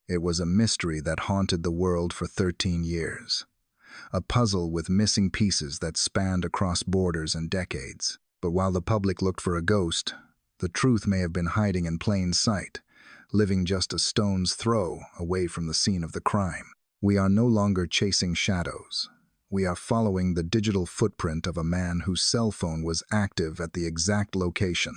It was a mystery that haunted the world for 13 years. A puzzle with missing pieces that spanned across borders and decades. But while the public looked for a ghost, the truth may have been hiding in plain sight, living just a stone's throw away from the scene of the crime. We are no longer chasing shadows. We are following the digital footprint of a man whose cell phone was active at the exact location,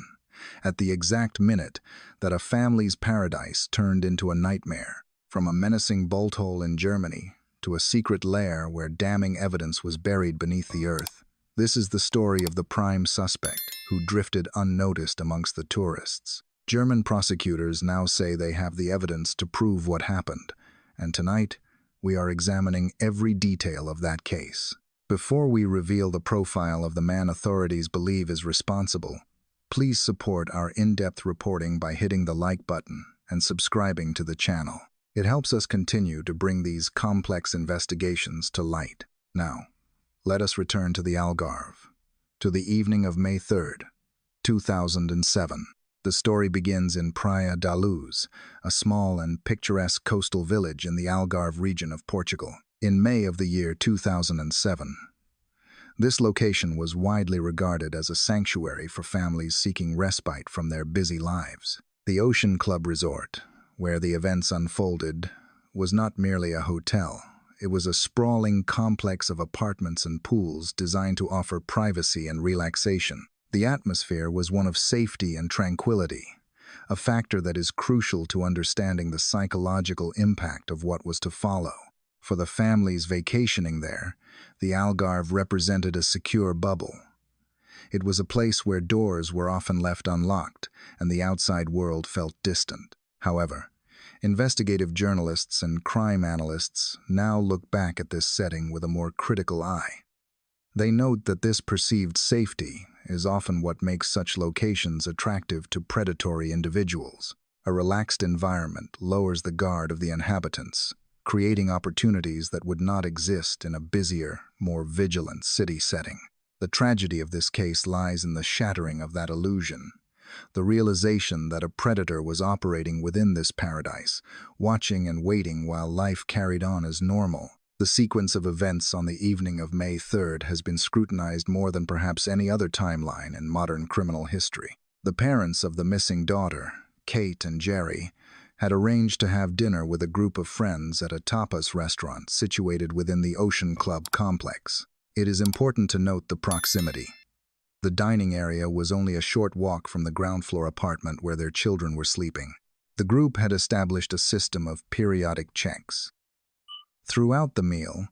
at the exact minute that a family's paradise turned into a nightmare. From a menacing bolt hole in Germany to a secret lair where damning evidence was buried beneath the earth. This is the story of the prime suspect who drifted unnoticed amongst the tourists. German prosecutors now say they have the evidence to prove what happened, and tonight we are examining every detail of that case. Before we reveal the profile of the man authorities believe is responsible, please support our in-depth reporting by hitting the like button and subscribing to the channel. It helps us continue to bring these complex investigations to light. Now, let us return to the Algarve, to the evening of May 3rd, 2007. The story begins in Praia da Luz, a small and picturesque coastal village in the Algarve region of Portugal. In May of the year 2007, this location was widely regarded as a sanctuary for families seeking respite from their busy lives. The Ocean Club Resort, where the events unfolded, was not merely a hotel. It was a sprawling complex of apartments and pools designed to offer privacy and relaxation. The atmosphere was one of safety and tranquility, a factor that is crucial to understanding the psychological impact of what was to follow. For the families vacationing there, the Algarve represented a secure bubble. It was a place where doors were often left unlocked and the outside world felt distant. However, investigative journalists and crime analysts now look back at this setting with a more critical eye. They note that this perceived safety is often what makes such locations attractive to predatory individuals. A relaxed environment lowers the guard of the inhabitants, creating opportunities that would not exist in a busier, more vigilant city setting. The tragedy of this case lies in the shattering of that illusion. The realization that a predator was operating within this paradise, watching and waiting while life carried on as normal. The sequence of events on the evening of May 3rd has been scrutinized more than perhaps any other timeline in modern criminal history. The parents of the missing daughter, Kate and Jerry, had arranged to have dinner with a group of friends at a tapas restaurant situated within the Ocean Club complex. It is important to note the proximity. The dining area was only a short walk from the ground floor apartment where their children were sleeping. The group had established a system of periodic checks. Throughout the meal,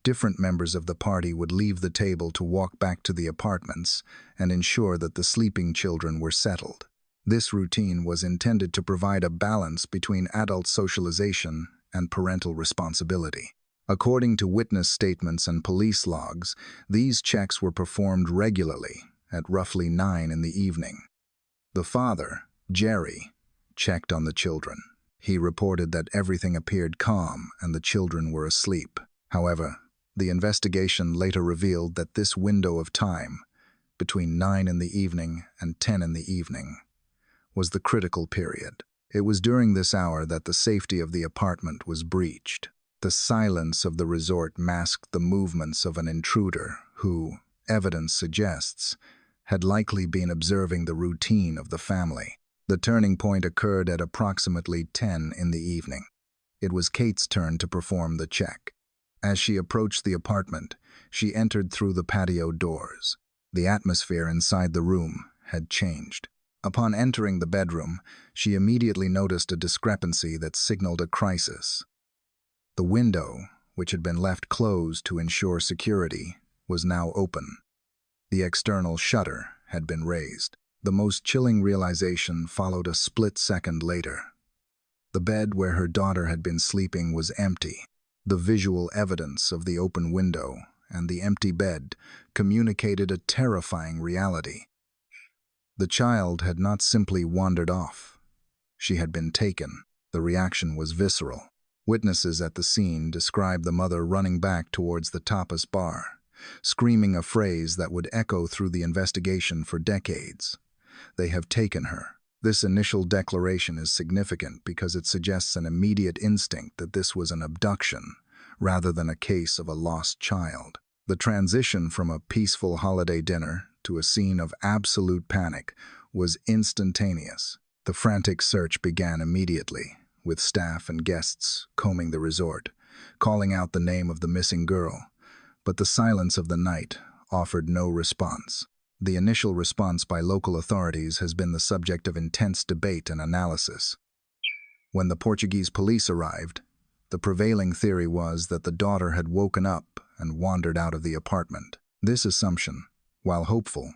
different members of the party would leave the table to walk back to the apartments and ensure that the sleeping children were settled. This routine was intended to provide a balance between adult socialization and parental responsibility. According to witness statements and police logs, these checks were performed regularly at roughly 9 in the evening. The father, Jerry, checked on the children. He reported that everything appeared calm and the children were asleep. However, the investigation later revealed that this window of time, between 9 in the evening and 10 in the evening, was the critical period. It was during this hour that the safety of the apartment was breached. The silence of the resort masked the movements of an intruder who, evidence suggests, had likely been observing the routine of the family. The turning point occurred at approximately 10 in the evening. It was Kate's turn to perform the check. As she approached the apartment, she entered through the patio doors. The atmosphere inside the room had changed. Upon entering the bedroom, she immediately noticed a discrepancy that signaled a crisis. The window, which had been left closed to ensure security, was now open. The external shutter had been raised. The most chilling realization followed a split second later. The bed where her daughter had been sleeping was empty. The visual evidence of the open window and the empty bed communicated a terrifying reality. The child had not simply wandered off. She had been taken. The reaction was visceral. Witnesses at the scene described the mother running back towards the tapas bar, screaming a phrase that would echo through the investigation for decades. "They have taken her." This initial declaration is significant because it suggests an immediate instinct that this was an abduction, rather than a case of a lost child. The transition from a peaceful holiday dinner to a scene of absolute panic was instantaneous. The frantic search began immediately, with staff and guests combing the resort, calling out the name of the missing girl. But the silence of the night offered no response. The initial response by local authorities has been the subject of intense debate and analysis. When the Portuguese police arrived, the prevailing theory was that the daughter had woken up and wandered out of the apartment. This assumption, while hopeful,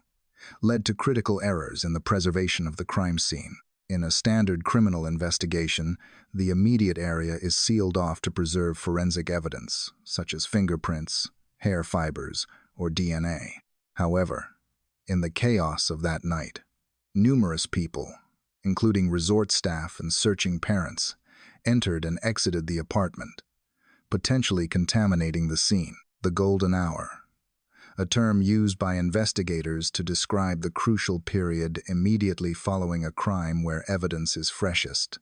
led to critical errors in the preservation of the crime scene. In a standard criminal investigation, the immediate area is sealed off to preserve forensic evidence, such as fingerprints, hair fibers, or DNA. However, in the chaos of that night, numerous people, including resort staff and searching parents, entered and exited the apartment, potentially contaminating the scene. The golden hour, a term used by investigators to describe the crucial period immediately following a crime where evidence is freshest,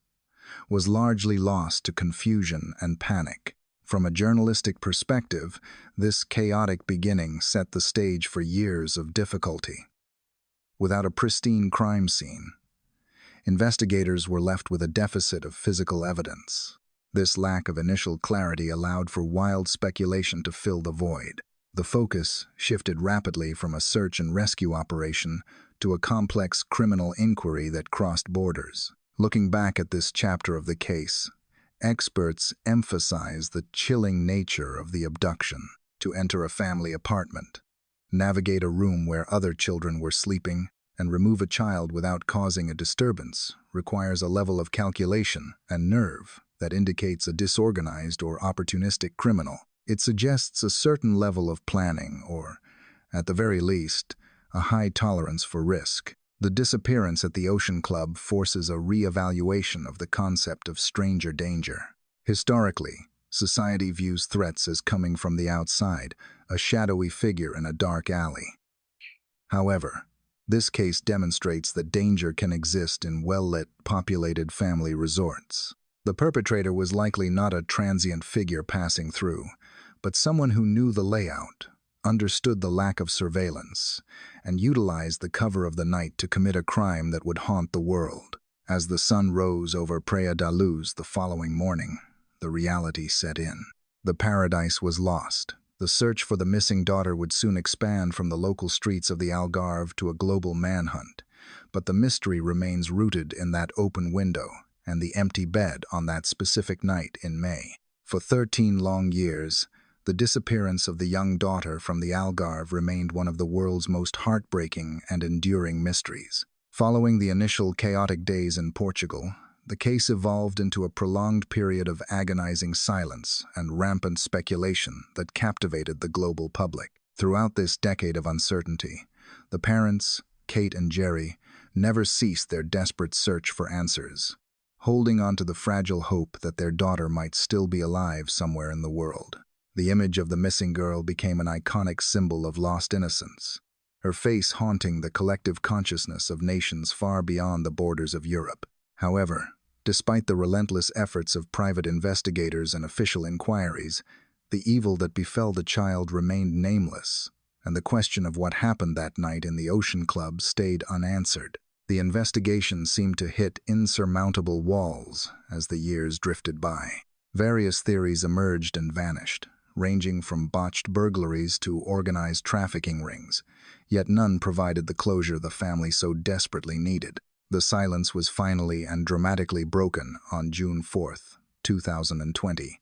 was largely lost to confusion and panic. From a journalistic perspective, this chaotic beginning set the stage for years of difficulty. Without a pristine crime scene, investigators were left with a deficit of physical evidence. This lack of initial clarity allowed for wild speculation to fill the void. The focus shifted rapidly from a search and rescue operation to a complex criminal inquiry that crossed borders. Looking back at this chapter of the case, experts emphasize the chilling nature of the abduction. To enter a family apartment, navigate a room where other children were sleeping, and remove a child without causing a disturbance requires a level of calculation and nerve that indicates a disorganized or opportunistic criminal. It suggests a certain level of planning or, at the very least, a high tolerance for risk. The disappearance at the Ocean Club forces a re-evaluation of the concept of stranger danger. Historically, society views threats as coming from the outside, a shadowy figure in a dark alley. However, this case demonstrates that danger can exist in well-lit, populated family resorts. The perpetrator was likely not a transient figure passing through, but someone who knew the layout, understood the lack of surveillance, and utilized the cover of the night to commit a crime that would haunt the world. As the sun rose over Praia da Luz the following morning, the reality set in. The paradise was lost. The search for the missing daughter would soon expand from the local streets of the Algarve to a global manhunt, but the mystery remains rooted in that open window and the empty bed on that specific night in May. For 13 long years, the disappearance of the young daughter from the Algarve remained one of the world's most heartbreaking and enduring mysteries. Following the initial chaotic days in Portugal, the case evolved into a prolonged period of agonizing silence and rampant speculation that captivated the global public. Throughout this decade of uncertainty, the parents, Kate and Jerry, never ceased their desperate search for answers, holding on to the fragile hope that their daughter might still be alive somewhere in the world. The image of the missing girl became an iconic symbol of lost innocence, her face haunting the collective consciousness of nations far beyond the borders of Europe. However, despite the relentless efforts of private investigators and official inquiries, the evil that befell the child remained nameless, and the question of what happened that night in the Ocean Club stayed unanswered. The investigation seemed to hit insurmountable walls as the years drifted by. Various theories emerged and vanished, ranging from botched burglaries to organized trafficking rings, yet none provided the closure the family so desperately needed. The silence was finally and dramatically broken on June 4, 2020,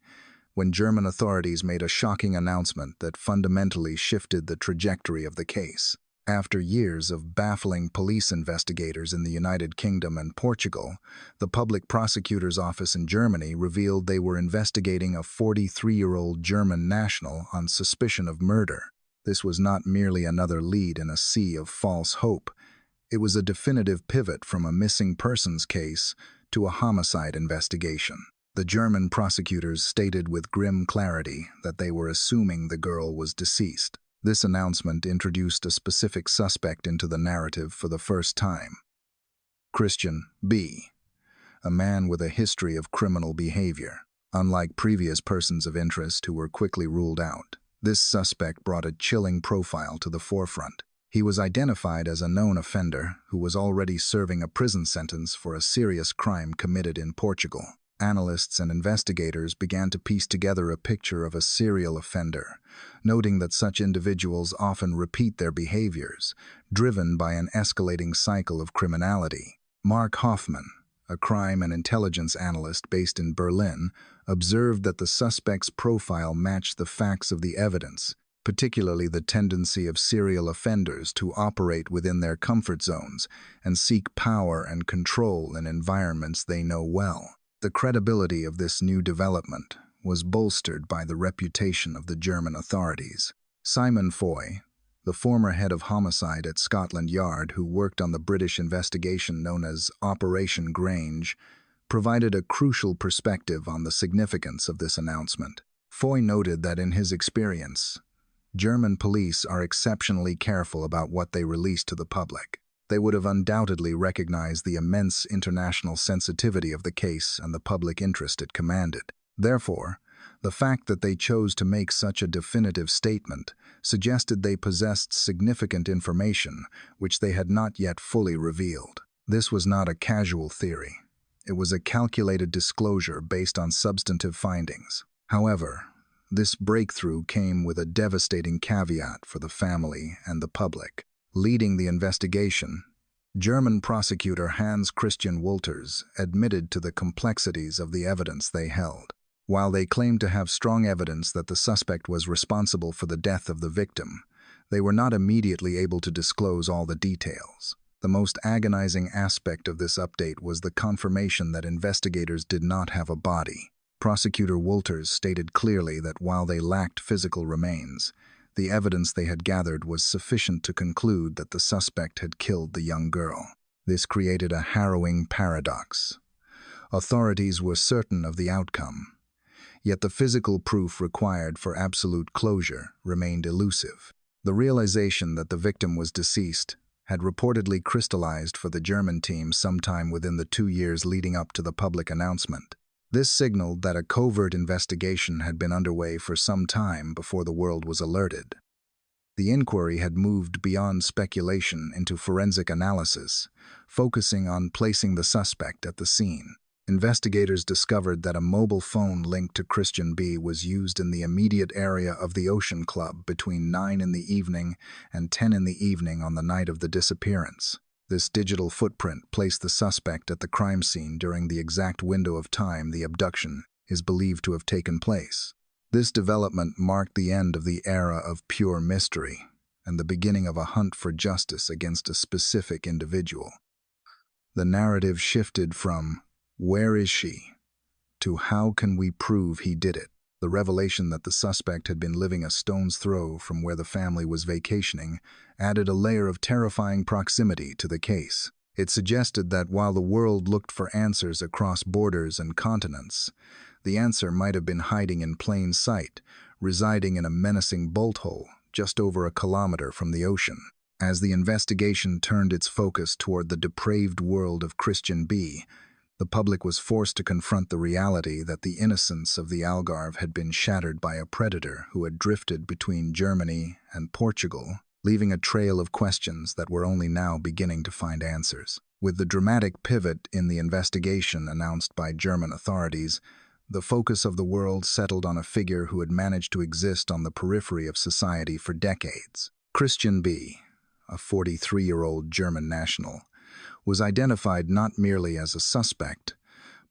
when German authorities made a shocking announcement that fundamentally shifted the trajectory of the case. After years of baffling police investigators in the United Kingdom and Portugal, the public prosecutor's office in Germany revealed they were investigating a 43-year-old German national on suspicion of murder. This was not merely another lead in a sea of false hope. It was a definitive pivot from a missing persons case to a homicide investigation. The German prosecutors stated with grim clarity that they were assuming the girl was deceased. This announcement introduced a specific suspect into the narrative for the first time: Christian B., a man with a history of criminal behavior. Unlike previous persons of interest who were quickly ruled out, this suspect brought a chilling profile to the forefront. He was identified as a known offender who was already serving a prison sentence for a serious crime committed in Portugal. Analysts and investigators began to piece together a picture of a serial offender, noting that such individuals often repeat their behaviors, driven by an escalating cycle of criminality. Mark Hoffman, a crime and intelligence analyst based in Berlin, observed that the suspect's profile matched the facts of the evidence, particularly the tendency of serial offenders to operate within their comfort zones and seek power and control in environments they know well. The credibility of this new development was bolstered by the reputation of the German authorities. Simon Foy, the former head of homicide at Scotland Yard who worked on the British investigation known as Operation Grange, provided a crucial perspective on the significance of this announcement. Foy noted that in his experience, German police are exceptionally careful about what they release to the public. They would have undoubtedly recognized the immense international sensitivity of the case and the public interest it commanded. Therefore, the fact that they chose to make such a definitive statement suggested they possessed significant information which they had not yet fully revealed. This was not a casual theory. It was a calculated disclosure based on substantive findings. However, this breakthrough came with a devastating caveat for the family and the public. Leading the investigation, German prosecutor Hans Christian Wolters admitted to the complexities of the evidence they held. While they claimed to have strong evidence that the suspect was responsible for the death of the victim, they were not immediately able to disclose all the details. The most agonizing aspect of this update was the confirmation that investigators did not have a body. Prosecutor Wolters stated clearly that while they lacked physical remains, the evidence they had gathered was sufficient to conclude that the suspect had killed the young girl. This created a harrowing paradox. Authorities were certain of the outcome, yet the physical proof required for absolute closure remained elusive. The realization that the victim was deceased had reportedly crystallized for the German team sometime within the 2 years leading up to the public announcement. This signaled that a covert investigation had been underway for some time before the world was alerted. The inquiry had moved beyond speculation into forensic analysis, focusing on placing the suspect at the scene. Investigators discovered that a mobile phone linked to Christian B. was used in the immediate area of the Ocean Club between 9 in the evening and 10 in the evening on the night of the disappearance. This digital footprint placed the suspect at the crime scene during the exact window of time the abduction is believed to have taken place. This development marked the end of the era of pure mystery and the beginning of a hunt for justice against a specific individual. The narrative shifted from "Where is she?" to "How can we prove he did it?" The revelation that the suspect had been living a stone's throw from where the family was vacationing added a layer of terrifying proximity to the case. It suggested that while the world looked for answers across borders and continents, the answer might have been hiding in plain sight, residing in a menacing bolt hole just over a kilometer from the ocean. As the investigation turned its focus toward the depraved world of Christian B., the public was forced to confront the reality that the innocence of the Algarve had been shattered by a predator who had drifted between Germany and Portugal, leaving a trail of questions that were only now beginning to find answers. With the dramatic pivot in the investigation announced by German authorities, the focus of the world settled on a figure who had managed to exist on the periphery of society for decades. Christian B., a 43-year-old German national, was identified not merely as a suspect,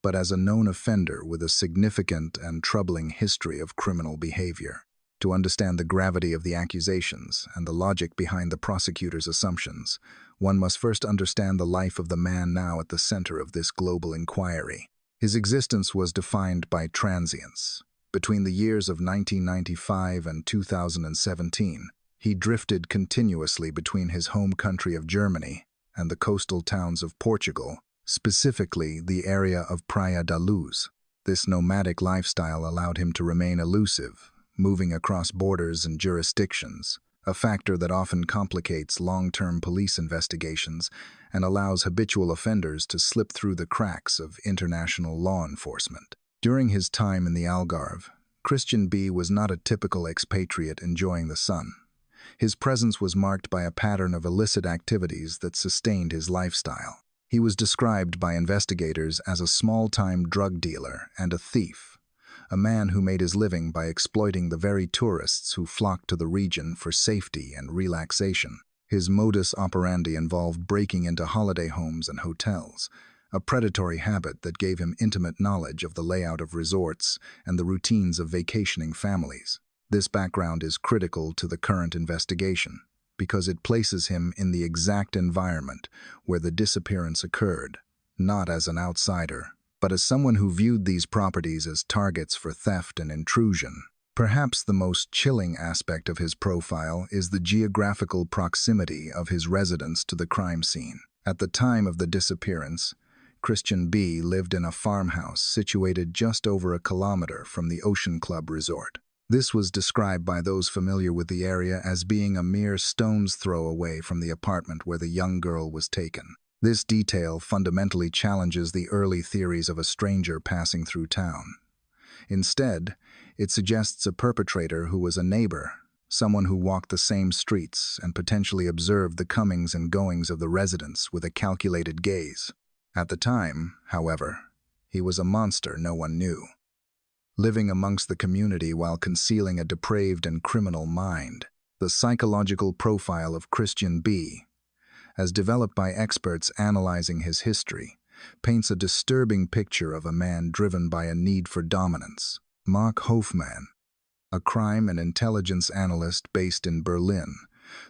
but as a known offender with a significant and troubling history of criminal behavior. To understand the gravity of the accusations and the logic behind the prosecutor's assumptions, one must first understand the life of the man now at the center of this global inquiry. His existence was defined by transience. Between the years of 1995 and 2017, he drifted continuously between his home country of Germany and the coastal towns of Portugal, specifically the area of Praia da Luz. This nomadic lifestyle allowed him to remain elusive, moving across borders and jurisdictions, a factor that often complicates long-term police investigations and allows habitual offenders to slip through the cracks of international law enforcement. During his time in the Algarve, Christian B. was not a typical expatriate enjoying the sun. His presence was marked by a pattern of illicit activities that sustained his lifestyle. He was described by investigators as a small-time drug dealer and a thief, a man who made his living by exploiting the very tourists who flocked to the region for safety and relaxation. His modus operandi involved breaking into holiday homes and hotels, a predatory habit that gave him intimate knowledge of the layout of resorts and the routines of vacationing families. This background is critical to the current investigation because it places him in the exact environment where the disappearance occurred, not as an outsider, but as someone who viewed these properties as targets for theft and intrusion. Perhaps the most chilling aspect of his profile is the geographical proximity of his residence to the crime scene. At the time of the disappearance, Christian B. lived in a farmhouse situated just over a kilometer from the Ocean Club resort. This was described by those familiar with the area as being a mere stone's throw away from the apartment where the young girl was taken. This detail fundamentally challenges the early theories of a stranger passing through town. Instead, it suggests a perpetrator who was a neighbor, someone who walked the same streets and potentially observed the comings and goings of the residents with a calculated gaze. At the time, however, he was a monster no one knew, living amongst the community while concealing a depraved and criminal mind. The psychological profile of Christian B., as developed by experts analyzing his history, paints a disturbing picture of a man driven by a need for dominance. Mark Hofmann, a crime and intelligence analyst based in Berlin,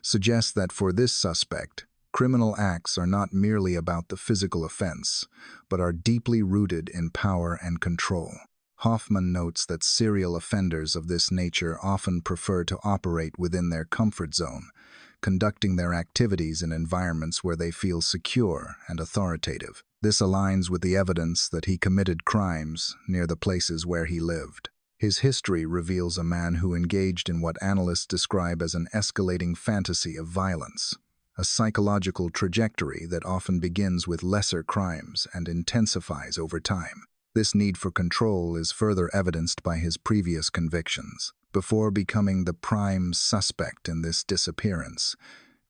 suggests that for this suspect, criminal acts are not merely about the physical offense, but are deeply rooted in power and control. Hoffman notes that serial offenders of this nature often prefer to operate within their comfort zone, conducting their activities in environments where they feel secure and authoritative. This aligns with the evidence that he committed crimes near the places where he lived. His history reveals a man who engaged in what analysts describe as an escalating fantasy of violence, a psychological trajectory that often begins with lesser crimes and intensifies over time. This need for control is further evidenced by his previous convictions. Before becoming the prime suspect in this disappearance,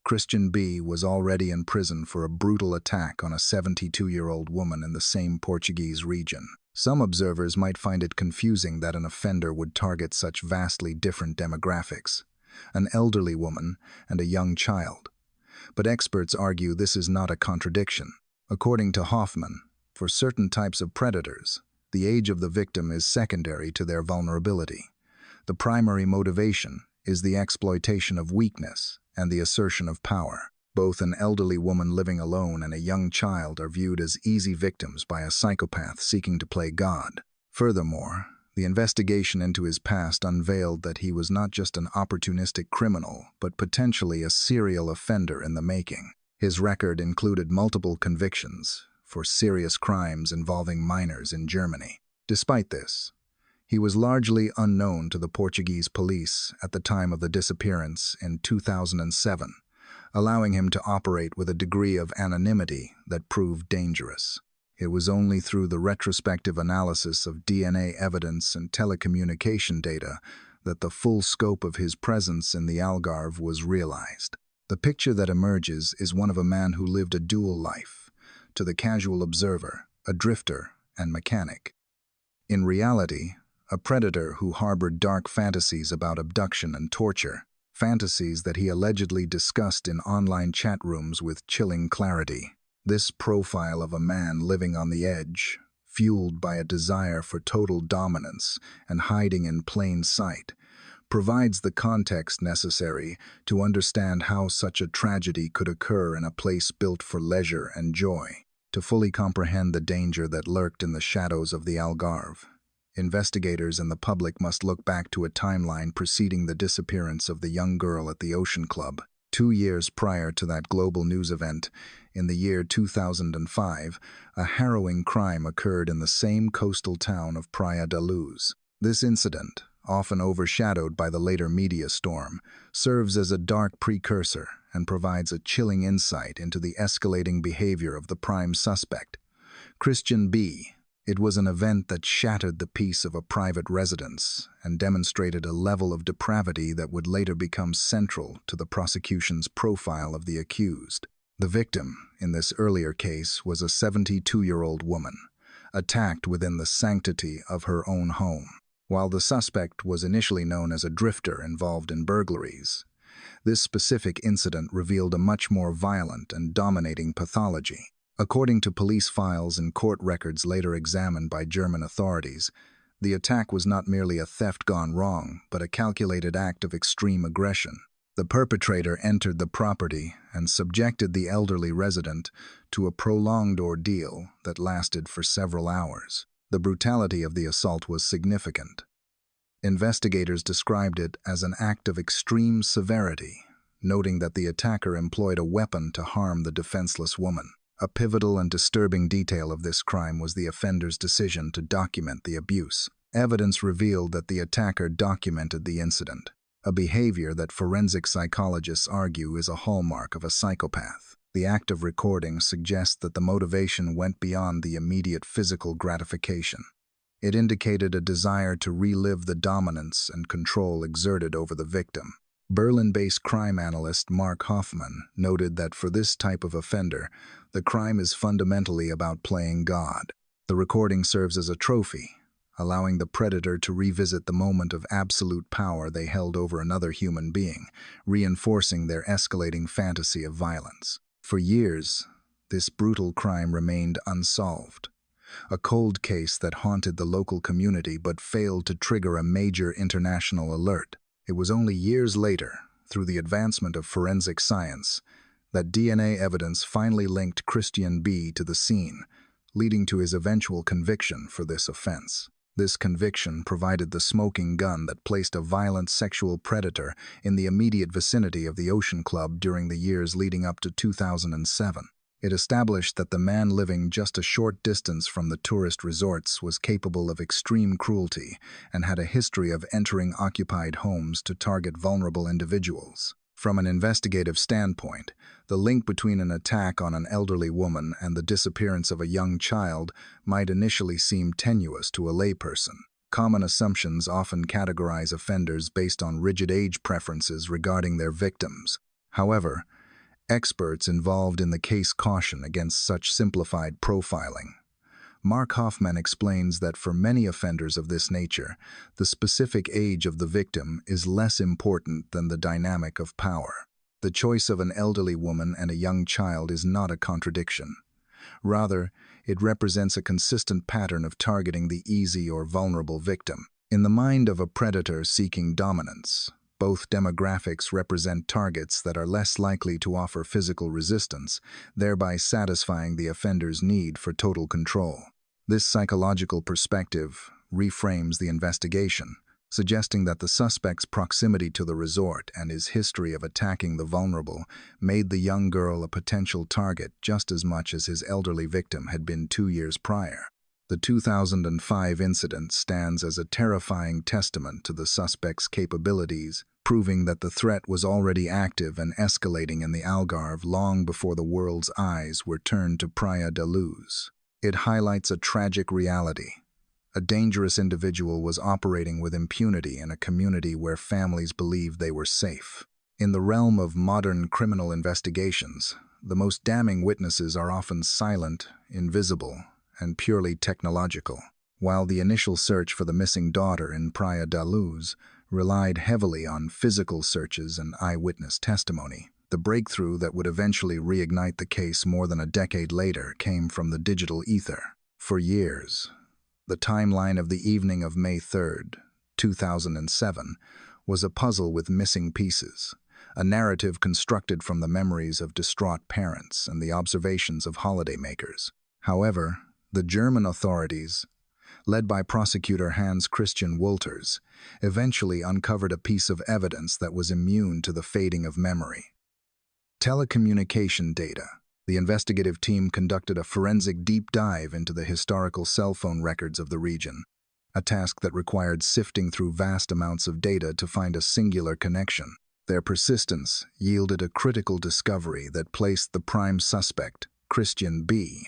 Christian B. was already in prison for a brutal attack on a 72-year-old woman in the same Portuguese region. Some observers might find it confusing that an offender would target such vastly different demographics, an elderly woman and a young child. But experts argue this is not a contradiction. According to Hoffman, for certain types of predators, the age of the victim is secondary to their vulnerability. The primary motivation is the exploitation of weakness and the assertion of power. Both an elderly woman living alone and a young child are viewed as easy victims by a psychopath seeking to play God. Furthermore, the investigation into his past unveiled that he was not just an opportunistic criminal, but potentially a serial offender in the making. His record included multiple convictions for serious crimes involving minors in Germany. Despite this, he was largely unknown to the Portuguese police at the time of the disappearance in 2007, allowing him to operate with a degree of anonymity that proved dangerous. It was only through the retrospective analysis of DNA evidence and telecommunication data that the full scope of his presence in the Algarve was realized. The picture that emerges is one of a man who lived a dual life, to the casual observer, a drifter and mechanic. In reality, a predator who harbored dark fantasies about abduction and torture, fantasies that he allegedly discussed in online chat rooms with chilling clarity. This profile of a man living on the edge, fueled by a desire for total dominance and hiding in plain sight, provides the context necessary to understand how such a tragedy could occur in a place built for leisure and joy. To fully comprehend the danger that lurked in the shadows of the Algarve, investigators and the public must look back to a timeline preceding the disappearance of the young girl at the Ocean Club. 2 years prior to that global news event, in the year 2005, a harrowing crime occurred in the same coastal town of Praia da Luz. This incident, often overshadowed by the later media storm, serves as a dark precursor and provides a chilling insight into the escalating behavior of the prime suspect, Christian B. It was an event that shattered the peace of a private residence and demonstrated a level of depravity that would later become central to the prosecution's profile of the accused. The victim, in this earlier case, was a 72-year-old woman, attacked within the sanctity of her own home. While the suspect was initially known as a drifter involved in burglaries, this specific incident revealed a much more violent and dominating pathology. According to police files and court records later examined by German authorities, the attack was not merely a theft gone wrong, but a calculated act of extreme aggression. The perpetrator entered the property and subjected the elderly resident to a prolonged ordeal that lasted for several hours. The brutality of the assault was significant. Investigators described it as an act of extreme severity, noting that the attacker employed a weapon to harm the defenseless woman. A pivotal and disturbing detail of this crime was the offender's decision to document the abuse. Evidence revealed that the attacker documented the incident, a behavior that forensic psychologists argue is a hallmark of a psychopath. The act of recording suggests that the motivation went beyond the immediate physical gratification. It indicated a desire to relive the dominance and control exerted over the victim. Berlin-based crime analyst Mark Hoffman noted that for this type of offender, the crime is fundamentally about playing God. The recording serves as a trophy, allowing the predator to revisit the moment of absolute power they held over another human being, reinforcing their escalating fantasy of violence. For years, this brutal crime remained unsolved, a cold case that haunted the local community but failed to trigger a major international alert. It was only years later, through the advancement of forensic science, that DNA evidence finally linked Christian B. to the scene, leading to his eventual conviction for this offense. This conviction provided the smoking gun that placed a violent sexual predator in the immediate vicinity of the Ocean Club during the years leading up to 2007. It established that the man living just a short distance from the tourist resorts was capable of extreme cruelty and had a history of entering occupied homes to target vulnerable individuals. From an investigative standpoint, the link between an attack on an elderly woman and the disappearance of a young child might initially seem tenuous to a layperson. Common assumptions often categorize offenders based on rigid age preferences regarding their victims. However, experts involved in the case caution against such simplified profiling. Mark Hoffman explains that for many offenders of this nature, the specific age of the victim is less important than the dynamic of power. The choice of an elderly woman and a young child is not a contradiction. Rather, it represents a consistent pattern of targeting the easy or vulnerable victim. In the mind of a predator seeking dominance, both demographics represent targets that are less likely to offer physical resistance, thereby satisfying the offender's need for total control. This psychological perspective reframes the investigation, suggesting that the suspect's proximity to the resort and his history of attacking the vulnerable made the young girl a potential target just as much as his elderly victim had been 2 years prior. The 2005 incident stands as a terrifying testament to the suspect's capabilities, proving that the threat was already active and escalating in the Algarve long before the world's eyes were turned to Praia da Luz. It highlights a tragic reality. A dangerous individual was operating with impunity in a community where families believed they were safe. In the realm of modern criminal investigations, the most damning witnesses are often silent, invisible, and purely technological. While the initial search for the missing daughter in Praia da Luz relied heavily on physical searches and eyewitness testimony, the breakthrough that would eventually reignite the case more than a decade later came from the digital ether. For years, the timeline of the evening of May 3rd, 2007, was a puzzle with missing pieces, a narrative constructed from the memories of distraught parents and the observations of holidaymakers. However, the German authorities, led by prosecutor Hans Christian Wolters, eventually uncovered a piece of evidence that was immune to the fading of memory. Telecommunication data. The investigative team conducted a forensic deep dive into the historical cell phone records of the region, a task that required sifting through vast amounts of data to find a singular connection. Their persistence yielded a critical discovery that placed the prime suspect, Christian B.,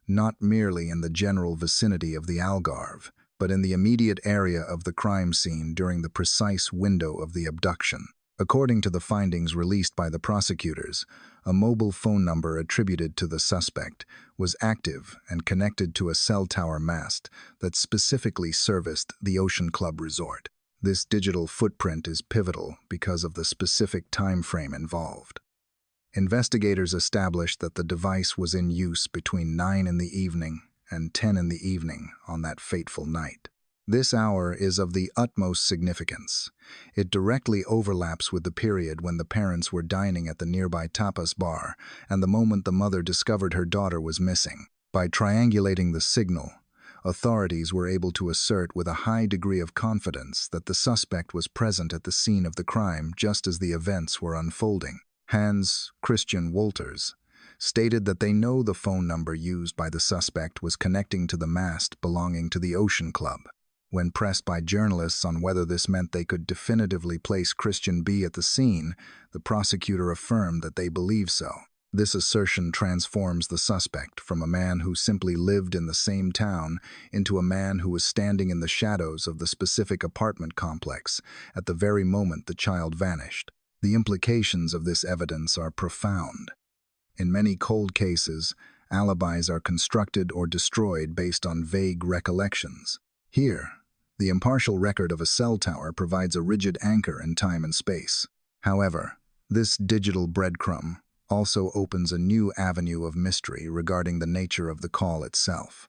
not merely in the general vicinity of the Algarve, but in the immediate area of the crime scene during the precise window of the abduction. According to the findings released by the prosecutors, a mobile phone number attributed to the suspect was active and connected to a cell tower mast that specifically serviced the Ocean Club resort. This digital footprint is pivotal because of the specific time frame involved. Investigators established that the device was in use between 9 in the evening and 10 in the evening on that fateful night. This hour is of the utmost significance. It directly overlaps with the period when the parents were dining at the nearby tapas bar and the moment the mother discovered her daughter was missing. By triangulating the signal, authorities were able to assert with a high degree of confidence that the suspect was present at the scene of the crime just as the events were unfolding. Hans Christian Wolters stated that they know the phone number used by the suspect was connecting to the mast belonging to the Ocean Club. When pressed by journalists on whether this meant they could definitively place Christian B. at the scene, the prosecutor affirmed that they believe so. This assertion transforms the suspect from a man who simply lived in the same town into a man who was standing in the shadows of the specific apartment complex at the very moment the child vanished. The implications of this evidence are profound. In many cold cases, alibis are constructed or destroyed based on vague recollections. Here, the impartial record of a cell tower provides a rigid anchor in time and space. However, this digital breadcrumb also opens a new avenue of mystery regarding the nature of the call itself.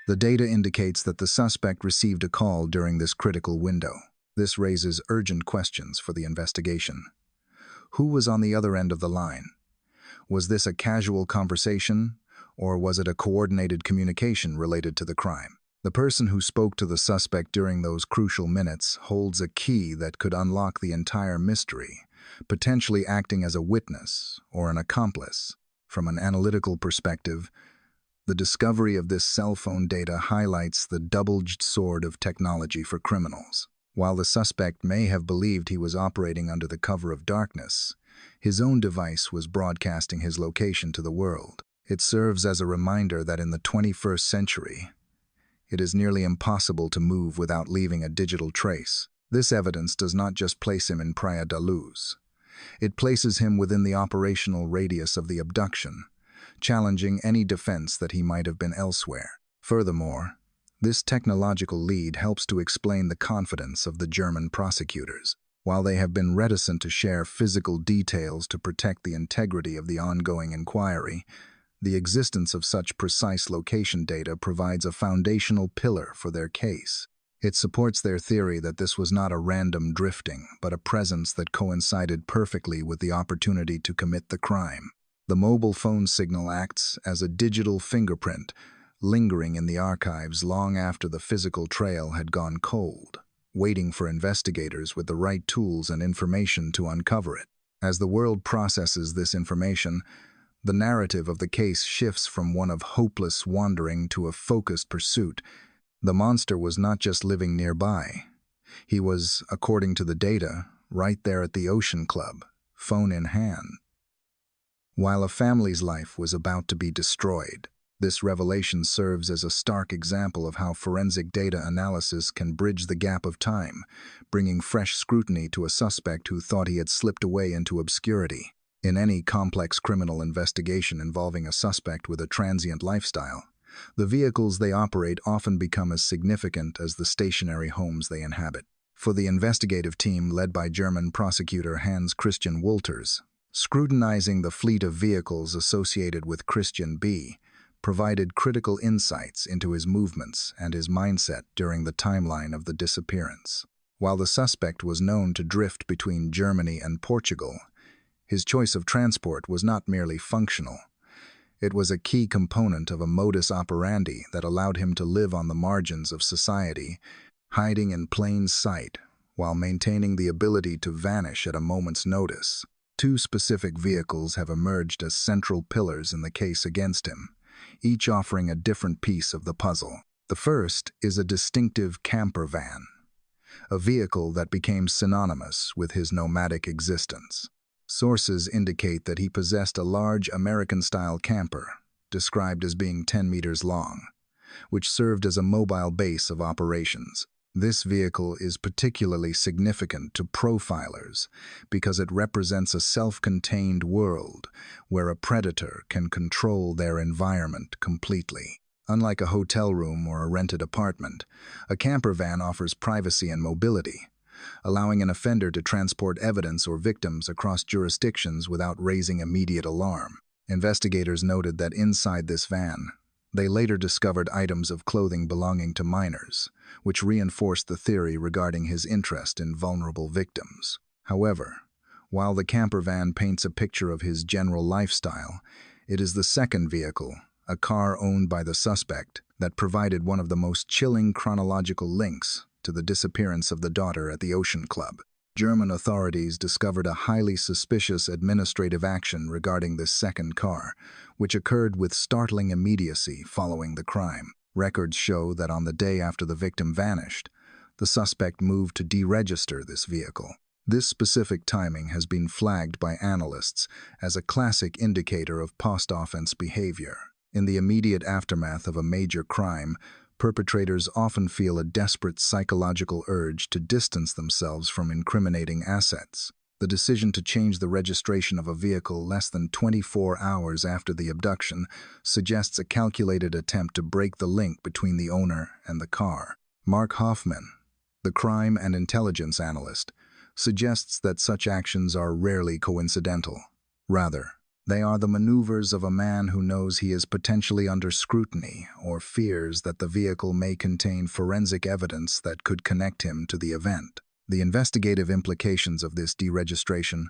The data indicates that the suspect received a call during this critical window. This raises urgent questions for the investigation. Who was on the other end of the line? Was this a casual conversation, or was it a coordinated communication related to the crime? The person who spoke to the suspect during those crucial minutes holds a key that could unlock the entire mystery, potentially acting as a witness or an accomplice. From an analytical perspective, the discovery of this cell phone data highlights the double-edged sword of technology for criminals. While the suspect may have believed he was operating under the cover of darkness, his own device was broadcasting his location to the world. It serves as a reminder that in the 21st century, it is nearly impossible to move without leaving a digital trace. This evidence does not just place him in Praia da Luz. It places him within the operational radius of the abduction, challenging any defense that he might have been elsewhere. Furthermore, this technological lead helps to explain the confidence of the German prosecutors. While they have been reticent to share physical details to protect the integrity of the ongoing inquiry, the existence of such precise location data provides a foundational pillar for their case. It supports their theory that this was not a random drifting, but a presence that coincided perfectly with the opportunity to commit the crime. The mobile phone signal acts as a digital fingerprint, lingering in the archives long after the physical trail had gone cold, waiting for investigators with the right tools and information to uncover it. As the world processes this information, the narrative of the case shifts from one of hopeless wandering to a focused pursuit. The monster was not just living nearby. He was, according to the data, right there at the Ocean Club, phone in hand. While a family's life was about to be destroyed, this revelation serves as a stark example of how forensic data analysis can bridge the gap of time, bringing fresh scrutiny to a suspect who thought he had slipped away into obscurity. In any complex criminal investigation involving a suspect with a transient lifestyle, the vehicles they operate often become as significant as the stationary homes they inhabit. For the investigative team led by German prosecutor Hans Christian Wolters, scrutinizing the fleet of vehicles associated with Christian B. provided critical insights into his movements and his mindset during the timeline of the disappearance. While the suspect was known to drift between Germany and Portugal, his choice of transport was not merely functional. It was a key component of a modus operandi that allowed him to live on the margins of society, hiding in plain sight while maintaining the ability to vanish at a moment's notice. Two specific vehicles have emerged as central pillars in the case against him, each offering a different piece of the puzzle. The first is a distinctive camper van, a vehicle that became synonymous with his nomadic existence. Sources indicate that he possessed a large American-style camper, described as being 10 meters long, which served as a mobile base of operations. This vehicle is particularly significant to profilers because it represents a self-contained world where a predator can control their environment completely. Unlike a hotel room or a rented apartment, a camper van offers privacy and mobility, allowing an offender to transport evidence or victims across jurisdictions without raising immediate alarm. Investigators noted that inside this van, they later discovered items of clothing belonging to minors, which reinforced the theory regarding his interest in vulnerable victims. However, while the camper van paints a picture of his general lifestyle, it is the second vehicle, a car owned by the suspect, that provided one of the most chilling chronological links to the disappearance of the daughter at the Ocean Club. German authorities discovered a highly suspicious administrative action regarding this second car, which occurred with startling immediacy following the crime. Records show that on the day after the victim vanished, the suspect moved to deregister this vehicle. This specific timing has been flagged by analysts as a classic indicator of post-offense behavior. In the immediate aftermath of a major crime, perpetrators often feel a desperate psychological urge to distance themselves from incriminating assets. The decision to change the registration of a vehicle less than 24 hours after the abduction suggests a calculated attempt to break the link between the owner and the car. Mark Hoffman, the crime and intelligence analyst, suggests that such actions are rarely coincidental. Rather, they are the maneuvers of a man who knows he is potentially under scrutiny or fears that the vehicle may contain forensic evidence that could connect him to the event. The investigative implications of this deregistration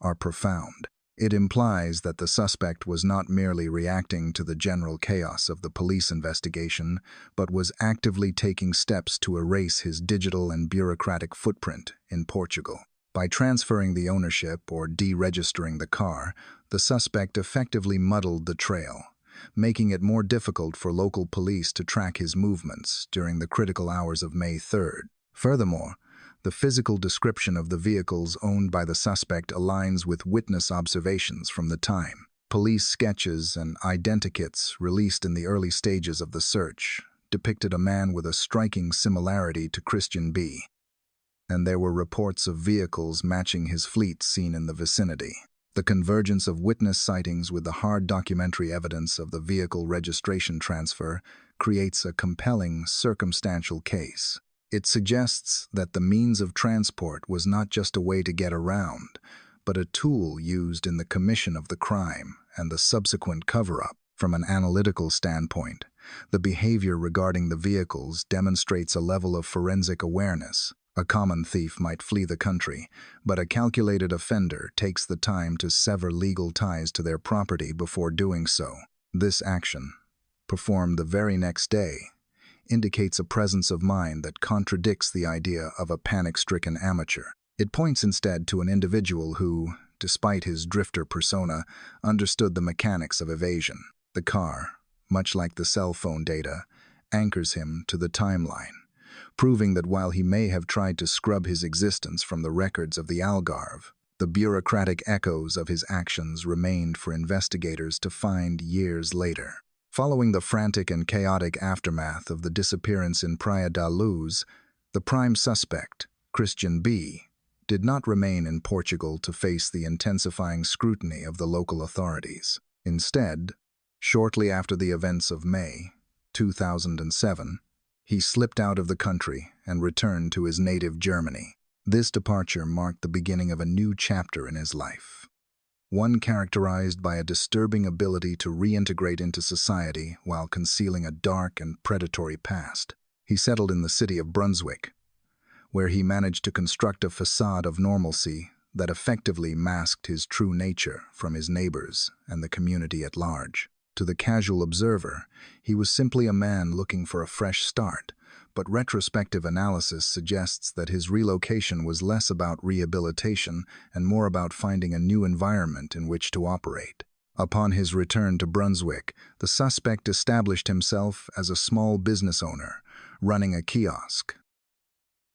are profound. It implies that the suspect was not merely reacting to the general chaos of the police investigation, but was actively taking steps to erase his digital and bureaucratic footprint in Portugal. By transferring the ownership or deregistering the car, the suspect effectively muddled the trail, making it more difficult for local police to track his movements during the critical hours of May 3rd. Furthermore, the physical description of the vehicles owned by the suspect aligns with witness observations from the time. Police sketches and identikits released in the early stages of the search depicted a man with a striking similarity to Christian B., and there were reports of vehicles matching his fleet seen in the vicinity. The convergence of witness sightings with the hard documentary evidence of the vehicle registration transfer creates a compelling circumstantial case. It suggests that the means of transport was not just a way to get around, but a tool used in the commission of the crime and the subsequent cover-up. From an analytical standpoint, the behavior regarding the vehicles demonstrates a level of forensic awareness. A common thief might flee the country, but a calculated offender takes the time to sever legal ties to their property before doing so. This action, performed the very next day, indicates a presence of mind that contradicts the idea of a panic-stricken amateur. It points instead to an individual who, despite his drifter persona, understood the mechanics of evasion. The car, much like the cell phone data, anchors him to the timeline, proving that while he may have tried to scrub his existence from the records of the Algarve, the bureaucratic echoes of his actions remained for investigators to find years later. Following the frantic and chaotic aftermath of the disappearance in Praia da Luz, the prime suspect, Christian B., did not remain in Portugal to face the intensifying scrutiny of the local authorities. Instead, shortly after the events of May 2007, he slipped out of the country and returned to his native Germany. This departure marked the beginning of a new chapter in his life, one characterized by a disturbing ability to reintegrate into society while concealing a dark and predatory past. He settled in the city of Brunswick, where he managed to construct a facade of normalcy that effectively masked his true nature from his neighbors and the community at large. To the casual observer, he was simply a man looking for a fresh start, but retrospective analysis suggests that his relocation was less about rehabilitation and more about finding a new environment in which to operate. Upon his return to Brunswick, the suspect established himself as a small business owner, running a kiosk.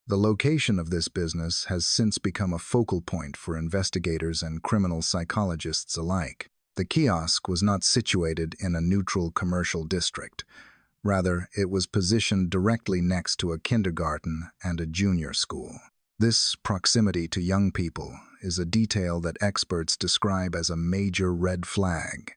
The location of this business has since become a focal point for investigators and criminal psychologists alike. The kiosk was not situated in a neutral commercial district. Rather, it was positioned directly next to a kindergarten and a junior school. This proximity to young people is a detail that experts describe as a major red flag,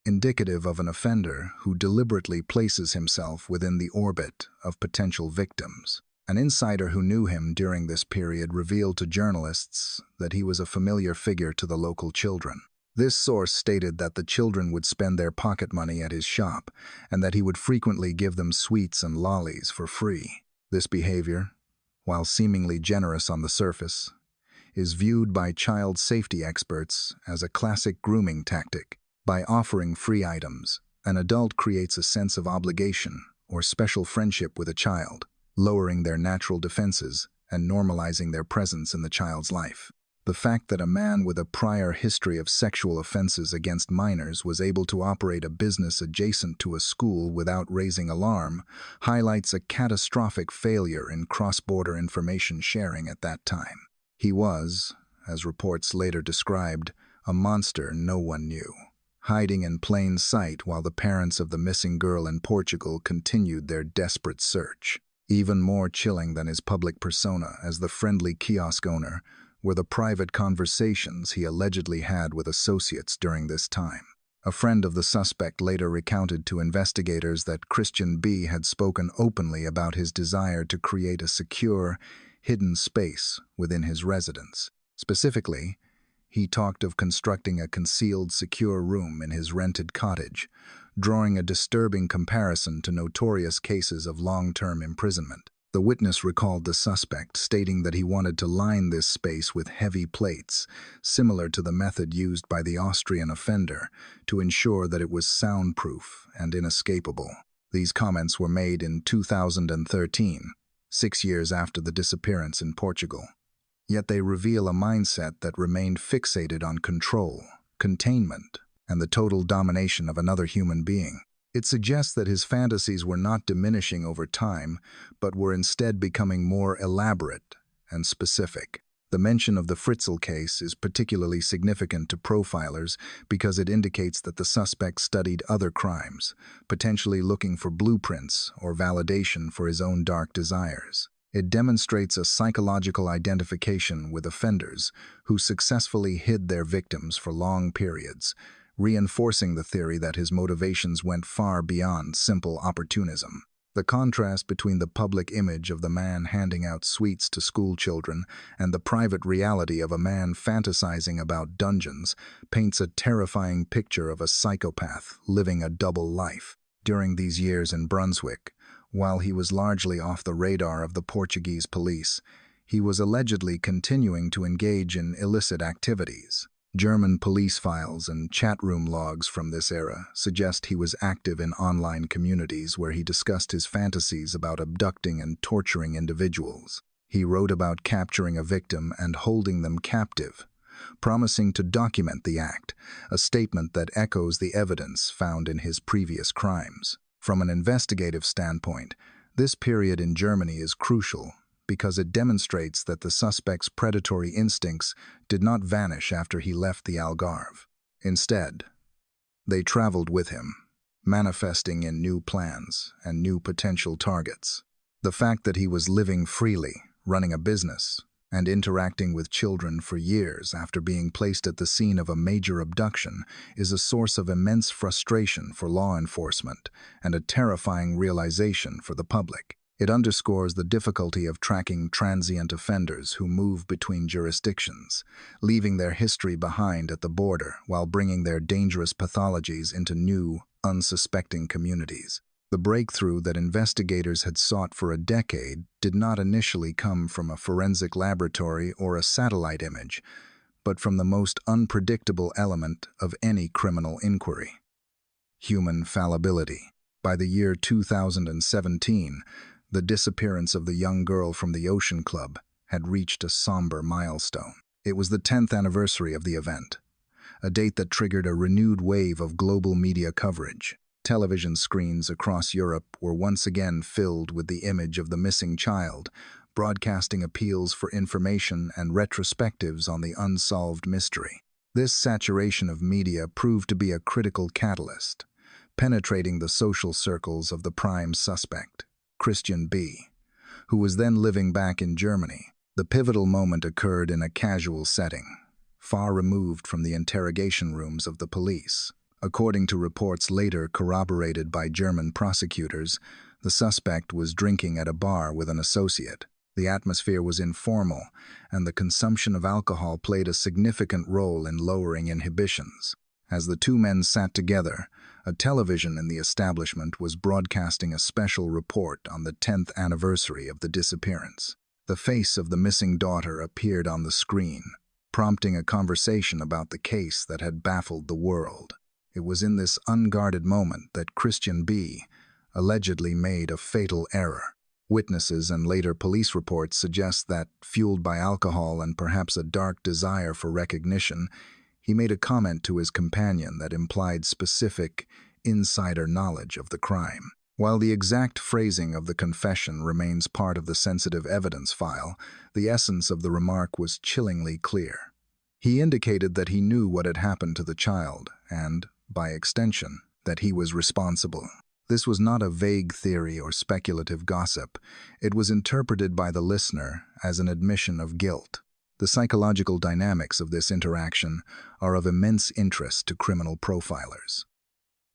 indicative of an offender who deliberately places himself within the orbit of potential victims. An insider who knew him during this period revealed to journalists that he was a familiar figure to the local children. This source stated that the children would spend their pocket money at his shop and that he would frequently give them sweets and lollies for free. This behavior, while seemingly generous on the surface, is viewed by child safety experts as a classic grooming tactic. By offering free items, an adult creates a sense of obligation or special friendship with a child, lowering their natural defenses and normalizing their presence in the child's life. The fact that a man with a prior history of sexual offenses against minors was able to operate a business adjacent to a school without raising alarm highlights a catastrophic failure in cross-border information sharing at that time. He was, as reports later described, a monster no one knew, hiding in plain sight while the parents of the missing girl in Portugal continued their desperate search. Even more chilling than his public persona as the friendly kiosk owner were the private conversations he allegedly had with associates during this time. A friend of the suspect later recounted to investigators that Christian B. had spoken openly about his desire to create a secure, hidden space within his residence. Specifically, he talked of constructing a concealed, secure room in his rented cottage, drawing a disturbing comparison to notorious cases of long-term imprisonment. The witness recalled the suspect stating that he wanted to line this space with heavy plates, similar to the method used by the Austrian offender, to ensure that it was soundproof and inescapable. These comments were made in 2013, 6 years after the disappearance in Portugal. Yet they reveal a mindset that remained fixated on control, containment, and the total domination of another human being. It suggests that his fantasies were not diminishing over time, but were instead becoming more elaborate and specific. The mention of the Fritzl case is particularly significant to profilers because it indicates that the suspect studied other crimes, potentially looking for blueprints or validation for his own dark desires. It demonstrates a psychological identification with offenders who successfully hid their victims for long periods, reinforcing the theory that his motivations went far beyond simple opportunism. The contrast between the public image of the man handing out sweets to school children and the private reality of a man fantasizing about dungeons paints a terrifying picture of a psychopath living a double life. During these years in Brunswick, while he was largely off the radar of the Portuguese police, he was allegedly continuing to engage in illicit activities. German police files and chat room logs from this era suggest he was active in online communities where he discussed his fantasies about abducting and torturing individuals. He wrote about capturing a victim and holding them captive, promising to document the act, a statement that echoes the evidence found in his previous crimes. From an investigative standpoint, this period in Germany is crucial because it demonstrates that the suspect's predatory instincts did not vanish after he left the Algarve. Instead, they traveled with him, manifesting in new plans and new potential targets. The fact that he was living freely, running a business, and interacting with children for years after being placed at the scene of a major abduction is a source of immense frustration for law enforcement and a terrifying realization for the public. It underscores the difficulty of tracking transient offenders who move between jurisdictions, leaving their history behind at the border while bringing their dangerous pathologies into new, unsuspecting communities. The breakthrough that investigators had sought for a decade did not initially come from a forensic laboratory or a satellite image, but from the most unpredictable element of any criminal inquiry: human fallibility. By the year 2017, the disappearance of the young girl from the Ocean Club had reached a somber milestone. It was the 10th anniversary of the event, a date that triggered a renewed wave of global media coverage. Television screens across Europe were once again filled with the image of the missing child, broadcasting appeals for information and retrospectives on the unsolved mystery. This saturation of media proved to be a critical catalyst, penetrating the social circles of the prime suspect, Christian B., who was then living back in Germany. The pivotal moment occurred in a casual setting, far removed from the interrogation rooms of the police. According to reports later corroborated by German prosecutors, the suspect was drinking at a bar with an associate. The atmosphere was informal, and the consumption of alcohol played a significant role in lowering inhibitions. As the two men sat together, a television in the establishment was broadcasting a special report on the 10th anniversary of the disappearance. The face of the missing daughter appeared on the screen, prompting a conversation about the case that had baffled the world. It was in this unguarded moment that Christian B. allegedly made a fatal error. Witnesses and later police reports suggest that, fueled by alcohol and perhaps a dark desire for recognition, he made a comment to his companion that implied specific, insider knowledge of the crime. While the exact phrasing of the confession remains part of the sensitive evidence file, the essence of the remark was chillingly clear. He indicated that he knew what had happened to the child and, by extension, that he was responsible. This was not a vague theory or speculative gossip. It was interpreted by the listener as an admission of guilt. The psychological dynamics of this interaction are of immense interest to criminal profilers.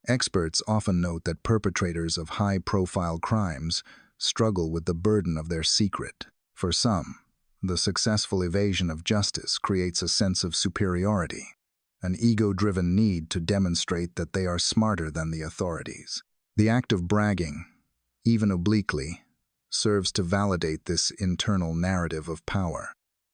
Experts often note that perpetrators of high-profile crimes struggle with the burden of their secret. For some, the successful evasion of justice creates a sense of superiority, an ego-driven need to demonstrate that they are smarter than the authorities. The act of bragging, even obliquely, serves to validate this internal narrative of power.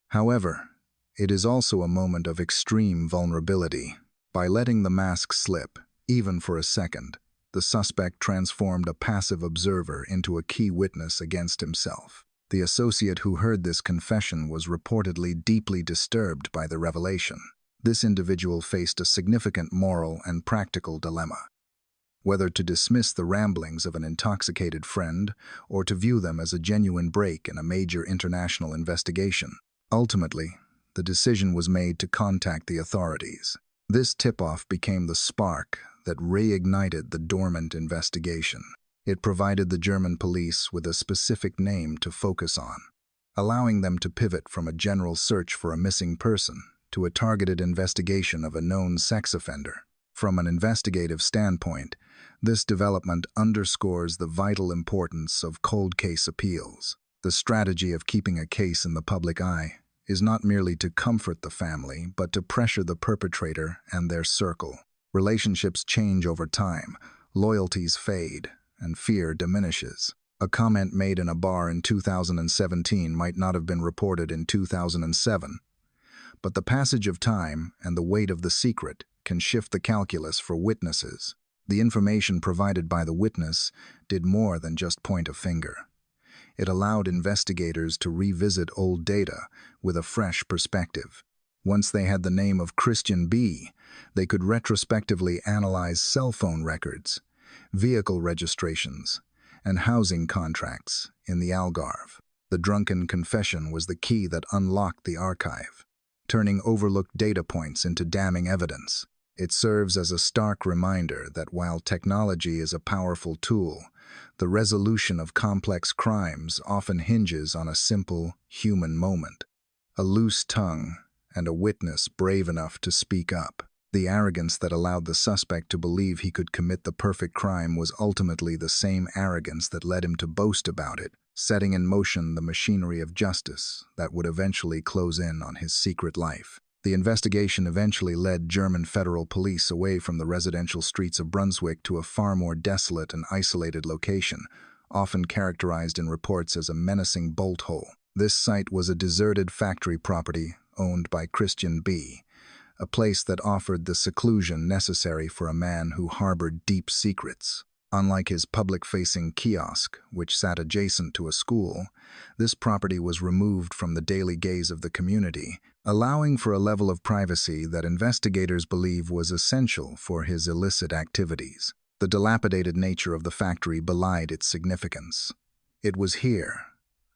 However, it is also a moment of extreme vulnerability. By letting the mask slip, even for a second, the suspect transformed a passive observer into a key witness against himself. The associate who heard this confession was reportedly deeply disturbed by the revelation. This individual faced a significant moral and practical dilemma. Whether to dismiss the ramblings of an intoxicated friend or to view them as a genuine break in a major international investigation. Ultimately, the decision was made to contact the authorities. This tip-off became the spark that reignited the dormant investigation. It provided the German police with a specific name to focus on, allowing them to pivot from a general search for a missing person to a targeted investigation of a known sex offender. From an investigative standpoint, this development underscores the vital importance of cold case appeals. The strategy of keeping a case in the public eye is not merely to comfort the family, but to pressure the perpetrator and their circle. Relationships change over time, loyalties fade, and fear diminishes. A comment made in a bar in 2017 might not have been reported in 2007, but the passage of time and the weight of the secret can shift the calculus for witnesses. The information provided by the witness did more than just point a finger. It allowed investigators to revisit old data with a fresh perspective. Once they had the name of Christian B., they could retrospectively analyze cell phone records, vehicle registrations, and housing contracts in the Algarve. The drunken confession was the key that unlocked the archive, turning overlooked data points into damning evidence. It serves as a stark reminder that while technology is a powerful tool, the resolution of complex crimes often hinges on a simple human moment, a loose tongue, and a witness brave enough to speak up. The arrogance that allowed the suspect to believe he could commit the perfect crime was ultimately the same arrogance that led him to boast about it, setting in motion the machinery of justice that would eventually close in on his secret life. The investigation eventually led German federal police away from the residential streets of Brunswick to a far more desolate and isolated location, often characterized in reports as a menacing bolt hole. This site was a deserted factory property owned by Christian B., a place that offered the seclusion necessary for a man who harbored deep secrets. Unlike his public-facing kiosk, which sat adjacent to a school, this property was removed from the daily gaze of the community, allowing for a level of privacy that investigators believe was essential for his illicit activities. The dilapidated nature of the factory belied its significance. It was here,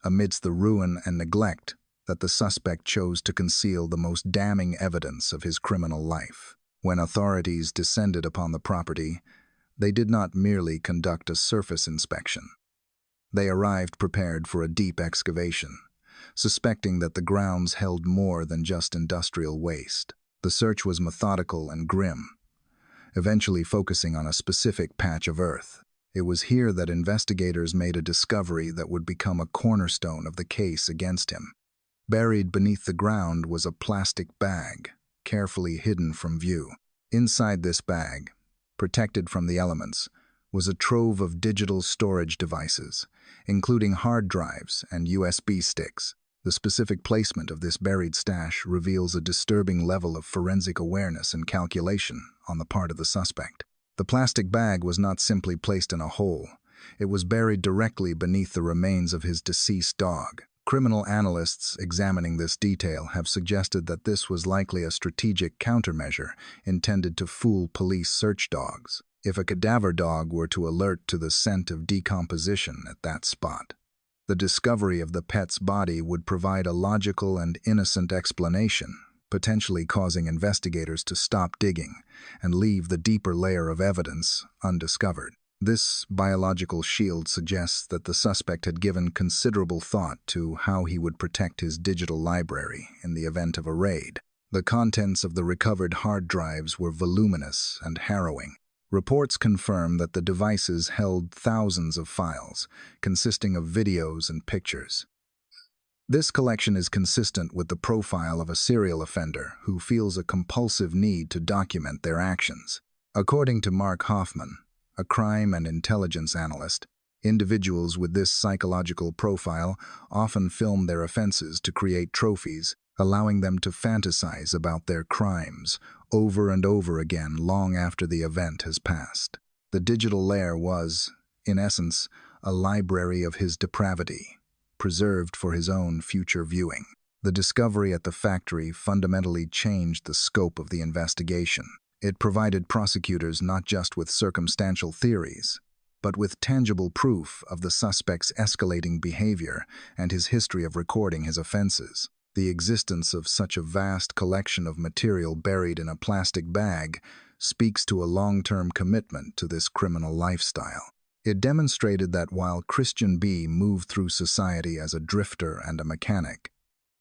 amidst the ruin and neglect, that the suspect chose to conceal the most damning evidence of his criminal life. When authorities descended upon the property, they did not merely conduct a surface inspection. They arrived prepared for a deep excavation, suspecting that the grounds held more than just industrial waste. The search was methodical and grim, eventually focusing on a specific patch of earth. It was here that investigators made a discovery that would become a cornerstone of the case against him. Buried beneath the ground was a plastic bag, carefully hidden from view. Inside this bag, protected from the elements, was a trove of digital storage devices, including hard drives and USB sticks. The specific placement of this buried stash reveals a disturbing level of forensic awareness and calculation on the part of the suspect. The plastic bag was not simply placed in a hole. It was buried directly beneath the remains of his deceased dog. Criminal analysts examining this detail have suggested that this was likely a strategic countermeasure intended to fool police search dogs. If a cadaver dog were to alert to the scent of decomposition at that spot, the discovery of the pet's body would provide a logical and innocent explanation, potentially causing investigators to stop digging and leave the deeper layer of evidence undiscovered. This biological shield suggests that the suspect had given considerable thought to how he would protect his digital library in the event of a raid. The contents of the recovered hard drives were voluminous and harrowing. Reports confirm that the devices held thousands of files, consisting of videos and pictures. This collection is consistent with the profile of a serial offender who feels a compulsive need to document their actions. According to Mark Hoffman, a crime and intelligence analyst, individuals with this psychological profile often film their offenses to create trophies, allowing them to fantasize about their crimes over and over again long after the event has passed. The digital Lair was, in essence, a library of his depravity, preserved for his own future viewing. The discovery at the factory fundamentally changed the scope of the investigation. It provided prosecutors not just with circumstantial theories, but with tangible proof of the suspect's escalating behavior and his history of recording his offenses. The existence of such a vast collection of material buried in a plastic bag speaks to a long-term commitment to this criminal lifestyle. It demonstrated that while Christian B. moved through society as a drifter and a mechanic,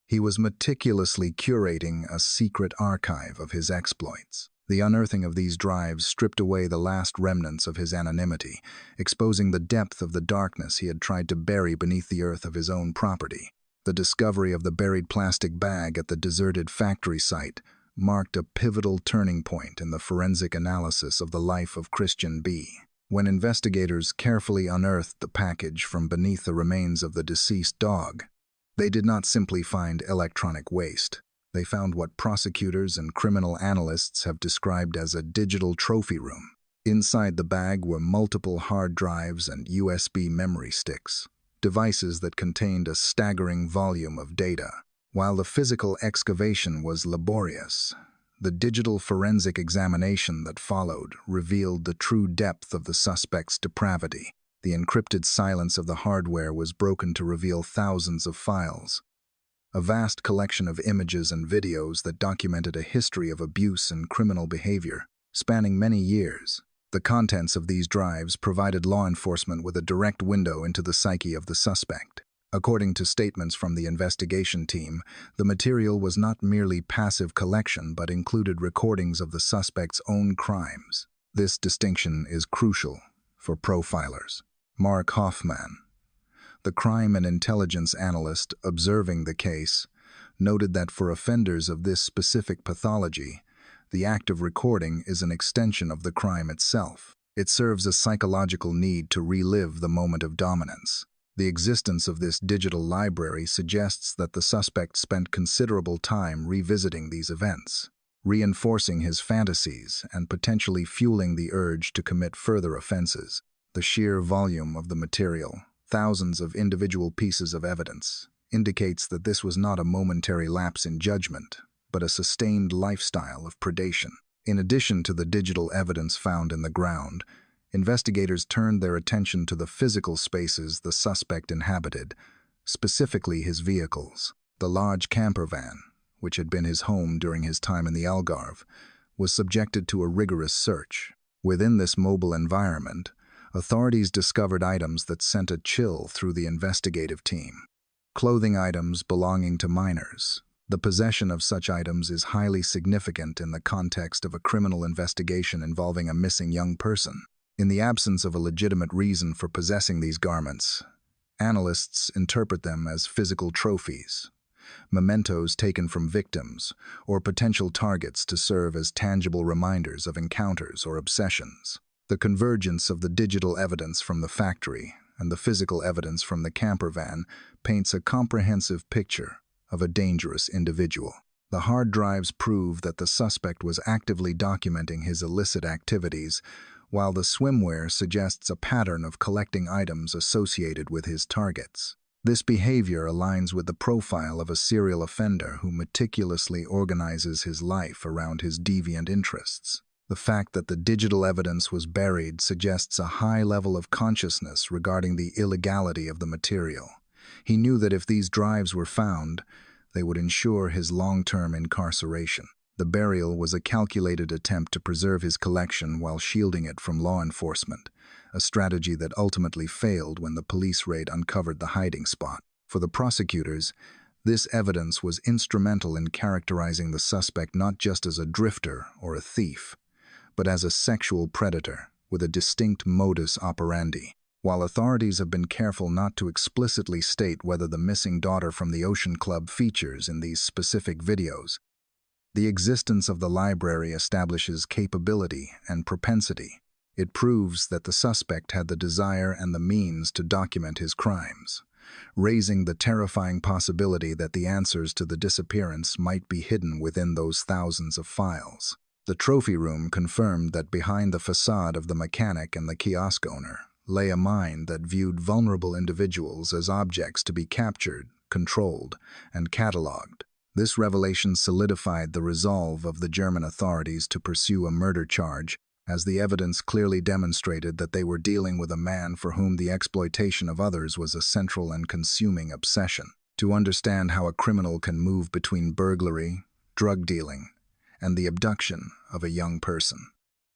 he was meticulously curating a secret archive of his exploits. The unearthing of these drives stripped away the last remnants of his anonymity, exposing the depth of the darkness he had tried to bury beneath the earth of his own property. The discovery of the buried plastic bag at the deserted factory site marked a pivotal turning point in the forensic analysis of the life of Christian B. When investigators carefully unearthed the package from beneath the remains of the deceased dog, they did not simply find electronic waste. They found what prosecutors and criminal analysts have described as a digital trophy room. Inside the bag were multiple hard drives and USB memory sticks, devices that contained a staggering volume of data. While the physical excavation was laborious, the digital forensic examination that followed revealed the true depth of the suspect's depravity. The encrypted silence of the hardware was broken to reveal thousands of files, a vast collection of images and videos that documented a history of abuse and criminal behavior, spanning many years. The contents of these drives provided law enforcement with a direct window into the psyche of the suspect. According to statements from the investigation team, the material was not merely passive collection but included recordings of the suspect's own crimes. This distinction is crucial for profilers. Mark Hoffman, the crime and intelligence analyst observing the case, noted that for offenders of this specific pathology, the act of recording is an extension of the crime itself. It serves a psychological need to relive the moment of dominance. The existence of this digital library suggests that the suspect spent considerable time revisiting these events, reinforcing his fantasies and potentially fueling the urge to commit further offenses. The sheer volume of the material, thousands of individual pieces of evidence, indicates that this was not a momentary lapse in judgment, but a sustained lifestyle of predation. In addition to the digital evidence found in the ground, investigators turned their attention to the physical spaces the suspect inhabited, specifically his vehicles. The large camper van, which had been his home during his time in the Algarve, was subjected to a rigorous search. Within this mobile environment, authorities discovered items that sent a chill through the investigative team. Clothing items belonging to minors. The possession of such items is highly significant in the context of a criminal investigation involving a missing young person. In the absence of a legitimate reason for possessing these garments, analysts interpret them as physical trophies, mementos taken from victims, or potential targets to serve as tangible reminders of encounters or obsessions. The convergence of the digital evidence from the factory and the physical evidence from the camper van paints a comprehensive picture of a dangerous individual. The hard drives prove that the suspect was actively documenting his illicit activities, while the swimwear suggests a pattern of collecting items associated with his targets. This behavior aligns with the profile of a serial offender who meticulously organizes his life around his deviant interests. The fact that the digital evidence was buried suggests a high level of consciousness regarding the illegality of the material. He knew that if these drives were found, they would ensure his long-term incarceration. The burial was a calculated attempt to preserve his collection while shielding it from law enforcement, a strategy that ultimately failed when the police raid uncovered the hiding spot. For the prosecutors, this evidence was instrumental in characterizing the suspect not just as a drifter or a thief, but as a sexual predator with a distinct modus operandi. While authorities have been careful not to explicitly state whether the missing daughter from the Ocean Club features in these specific videos, the existence of the library establishes capability and propensity. It proves that the suspect had the desire and the means to document his crimes, raising the terrifying possibility that the answers to the disappearance might be hidden within those thousands of files. The trophy room confirmed that behind the facade of the mechanic and the kiosk owner lay a mind that viewed vulnerable individuals as objects to be captured, controlled, and catalogued. This revelation solidified the resolve of the German authorities to pursue a murder charge, as the evidence clearly demonstrated that they were dealing with a man for whom the exploitation of others was a central and consuming obsession. To understand how a criminal can move between burglary, drug dealing, and the abduction of a young person,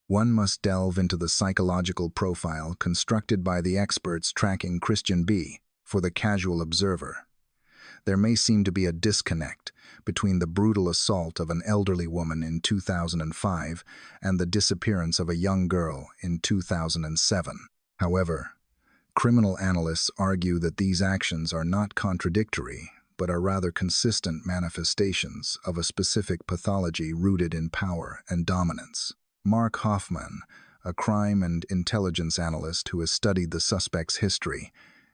one must delve into the psychological profile constructed by the experts tracking Christian B. For the casual observer, there may seem to be a disconnect between the brutal assault of an elderly woman in 2005 and the disappearance of a young girl in 2007. However, criminal analysts argue that these actions are not contradictory, but are rather consistent manifestations of a specific pathology rooted in power and dominance. Mark Hoffman, a crime and intelligence analyst who has studied the suspect's history,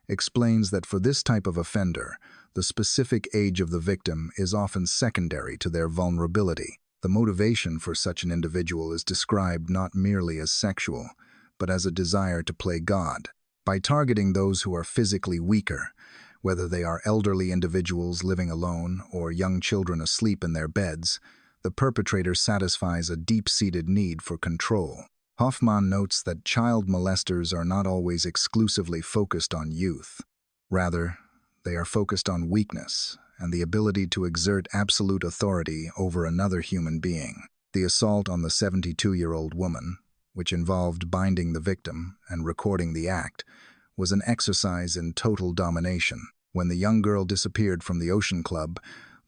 explains that for this type of offender, the specific age of the victim is often secondary to their vulnerability. The motivation for such an individual is described not merely as sexual, but as a desire to play God. By targeting those who are physically weaker, whether they are elderly individuals living alone or young children asleep in their beds, the perpetrator satisfies a deep-seated need for control. Hoffman notes that child molesters are not always exclusively focused on youth. Rather, they are focused on weakness and the ability to exert absolute authority over another human being. The assault on the 72-year-old woman, which involved binding the victim and recording the act, was an exercise in total domination. When the young girl disappeared from the Ocean Club,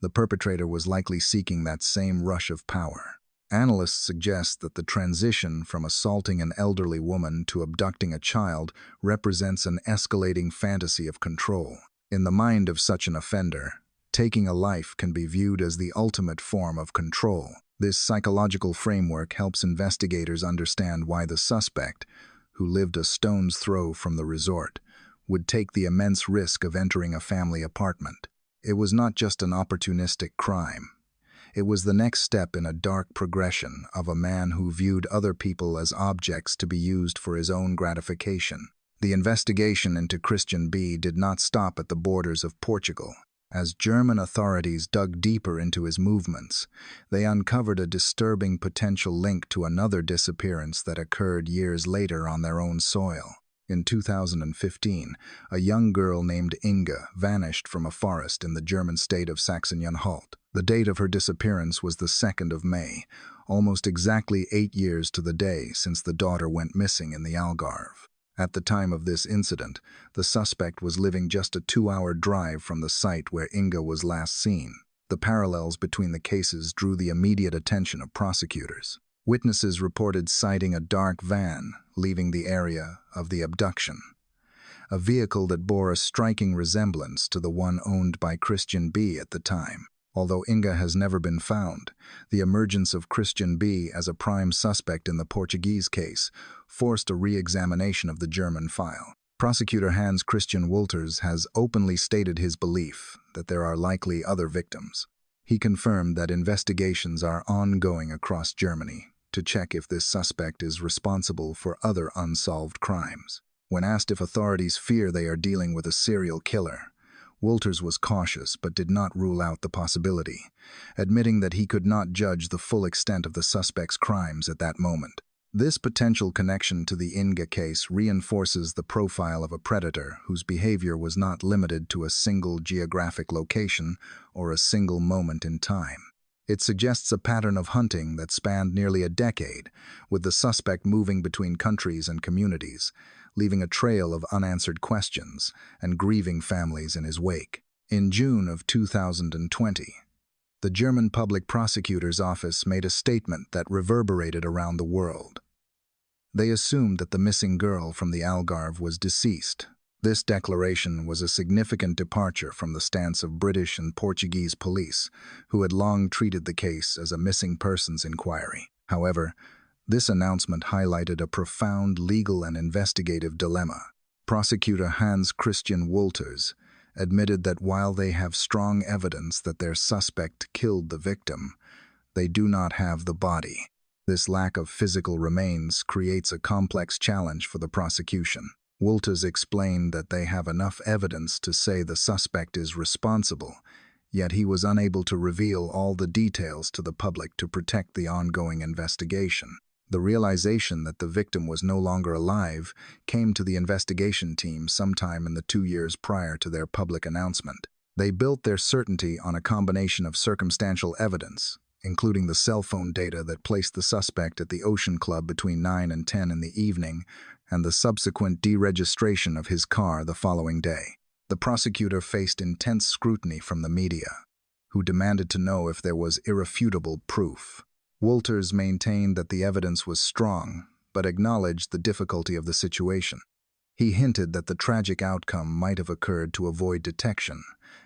the perpetrator was likely seeking that same rush of power. Analysts suggest that the transition from assaulting an elderly woman to abducting a child represents an escalating fantasy of control. In the mind of such an offender, taking a life can be viewed as the ultimate form of control. This psychological framework helps investigators understand why the suspect, who lived a stone's throw from the resort, would take the immense risk of entering a family apartment. It was not just an opportunistic crime. It was the next step in a dark progression of a man who viewed other people as objects to be used for his own gratification. The investigation into Christian B did not stop at the borders of Portugal. As German authorities dug deeper into his movements, they uncovered a disturbing potential link to another disappearance that occurred years later on their own soil. In 2015, a young girl named Inga vanished from a forest in the German state of Saxony-Anhalt. The date of her disappearance was the 2nd of May, almost exactly 8 years to the day since the daughter went missing in the Algarve. At the time of this incident, the suspect was living just a 2-hour drive from the site where Inga was last seen. The parallels between the cases drew the immediate attention of prosecutors. Witnesses reported sighting a dark van leaving the area of the abduction, a vehicle that bore a striking resemblance to the one owned by Christian B at the time. Although Inga has never been found, the emergence of Christian B as a prime suspect in the Portuguese case forced a re-examination of the German file. Prosecutor Hans Christian Wolters has openly stated his belief that there are likely other victims. He confirmed that investigations are ongoing across Germany to check if this suspect is responsible for other unsolved crimes. When asked if authorities fear they are dealing with a serial killer, Wolters was cautious but did not rule out the possibility, admitting that he could not judge the full extent of the suspect's crimes at that moment. This potential connection to the Inga case reinforces the profile of a predator whose behavior was not limited to a single geographic location or a single moment in time. It suggests a pattern of hunting that spanned nearly a decade, with the suspect moving between countries and communities, leaving a trail of unanswered questions and grieving families in his wake. In June of 2020, the German Public Prosecutor's Office made a statement that reverberated around the world. They assumed that the missing girl from the Algarve was deceased. This declaration was a significant departure from the stance of British and Portuguese police, who had long treated the case as a missing persons inquiry. However, this announcement highlighted a profound legal and investigative dilemma. Prosecutor Hans Christian Wolters admitted that while they have strong evidence that their suspect killed the victim, they do not have the body. This lack of physical remains creates a complex challenge for the prosecution. Wolters explained that they have enough evidence to say the suspect is responsible, yet he was unable to reveal all the details to the public to protect the ongoing investigation. The realization that the victim was no longer alive came to the investigation team sometime in the 2 years prior to their public announcement. They built their certainty on a combination of circumstantial evidence, including the cell phone data that placed the suspect at the Ocean Club between 9 and 10 in the evening, and the subsequent deregistration of his car the following day. The prosecutor faced intense scrutiny from the media, who demanded to know if there was irrefutable proof. Wolters maintained that the evidence was strong, but acknowledged the difficulty of the situation. He hinted that the tragic outcome might have occurred to avoid detection,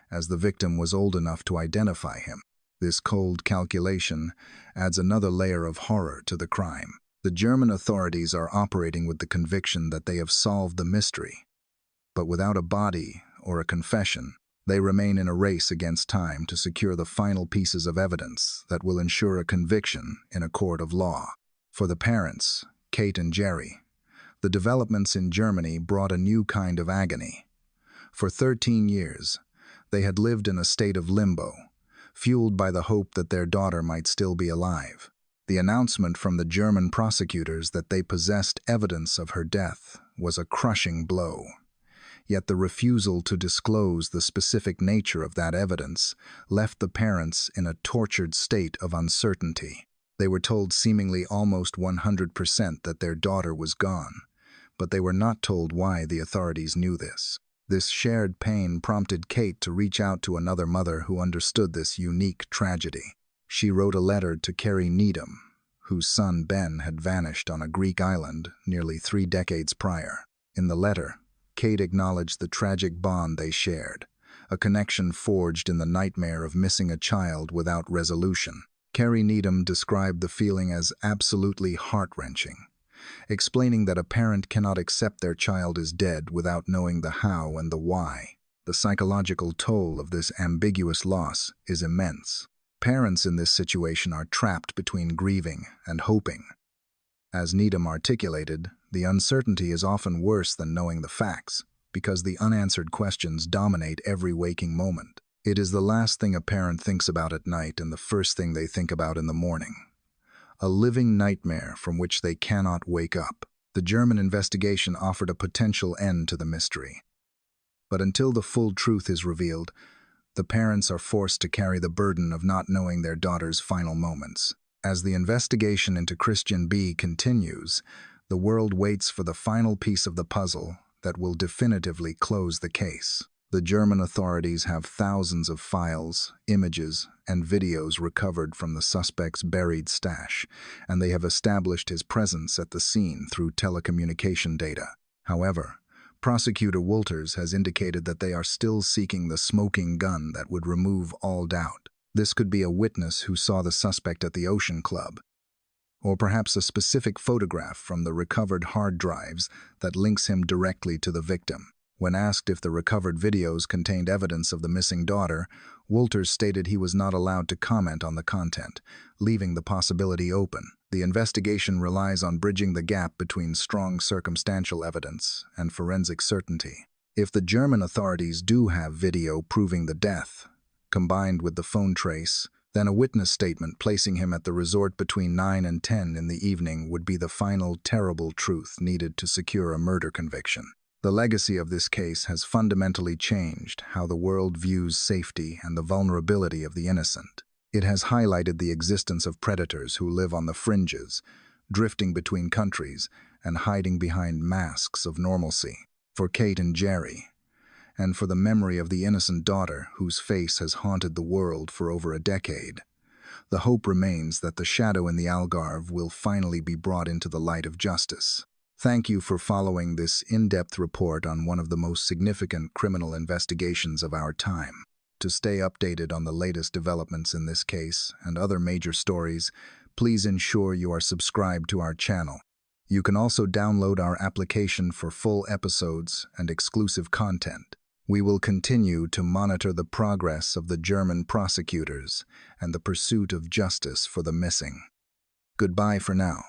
as the victim was old enough to identify him. This cold calculation adds another layer of horror to the crime. The German authorities are operating with the conviction that they have solved the mystery, but without a body or a confession, they remain in a race against time to secure the final pieces of evidence that will ensure a conviction in a court of law. For the parents, Kate and Jerry, the developments in Germany brought a new kind of agony. For 13 years, they had lived in a state of limbo, fueled by the hope that their daughter might still be alive. The announcement from the German prosecutors that they possessed evidence of her death was a crushing blow. Yet the refusal to disclose the specific nature of that evidence left the parents in a tortured state of uncertainty. They were told seemingly almost 100% that their daughter was gone, but they were not told why the authorities knew this. This shared pain prompted Kate to reach out to another mother who understood this unique tragedy. She wrote a letter to Carrie Needham, whose son Ben had vanished on a Greek island nearly 3 decades prior. In the letter, Kate acknowledged the tragic bond they shared, a connection forged in the nightmare of missing a child without resolution. Carrie Needham described the feeling as absolutely heart-wrenching, explaining that a parent cannot accept their child is dead without knowing the how and the why. The psychological toll of this ambiguous loss is immense. Parents in this situation are trapped between grieving and hoping. As Needham articulated, the uncertainty is often worse than knowing the facts, because the unanswered questions dominate every waking moment. It is the last thing a parent thinks about at night and the first thing they think about in the morning. A living nightmare from which they cannot wake up. The German investigation offered a potential end to the mystery. But until the full truth is revealed, the parents are forced to carry the burden of not knowing their daughter's final moments. As the investigation into Christian B. continues, the world waits for the final piece of the puzzle that will definitively close the case. The German authorities have thousands of files, images, and videos recovered from the suspect's buried stash, and they have established his presence at the scene through telecommunication data. However, Prosecutor Wolters has indicated that they are still seeking the smoking gun that would remove all doubt. This could be a witness who saw the suspect at the Ocean Club, or perhaps a specific photograph from the recovered hard drives that links him directly to the victim. When asked if the recovered videos contained evidence of the missing daughter, Wolters stated he was not allowed to comment on the content, leaving the possibility open. The investigation relies on bridging the gap between strong circumstantial evidence and forensic certainty. If the German authorities do have video proving the death, combined with the phone trace, then a witness statement placing him at the resort between 9 and 10 in the evening would be the final terrible truth needed to secure a murder conviction. The legacy of this case has fundamentally changed how the world views safety and the vulnerability of the innocent. It has highlighted the existence of predators who live on the fringes, drifting between countries and hiding behind masks of normalcy. For Kate and Jerry, and for the memory of the innocent daughter whose face has haunted the world for over a decade, the hope remains that the shadow in the Algarve will finally be brought into the light of justice. Thank you for following this in-depth report on one of the most significant criminal investigations of our time. To stay updated on the latest developments in this case and other major stories, please ensure you are subscribed to our channel. You can also download our application for full episodes and exclusive content. We will continue to monitor the progress of the German prosecutors and the pursuit of justice for the missing. Goodbye for now.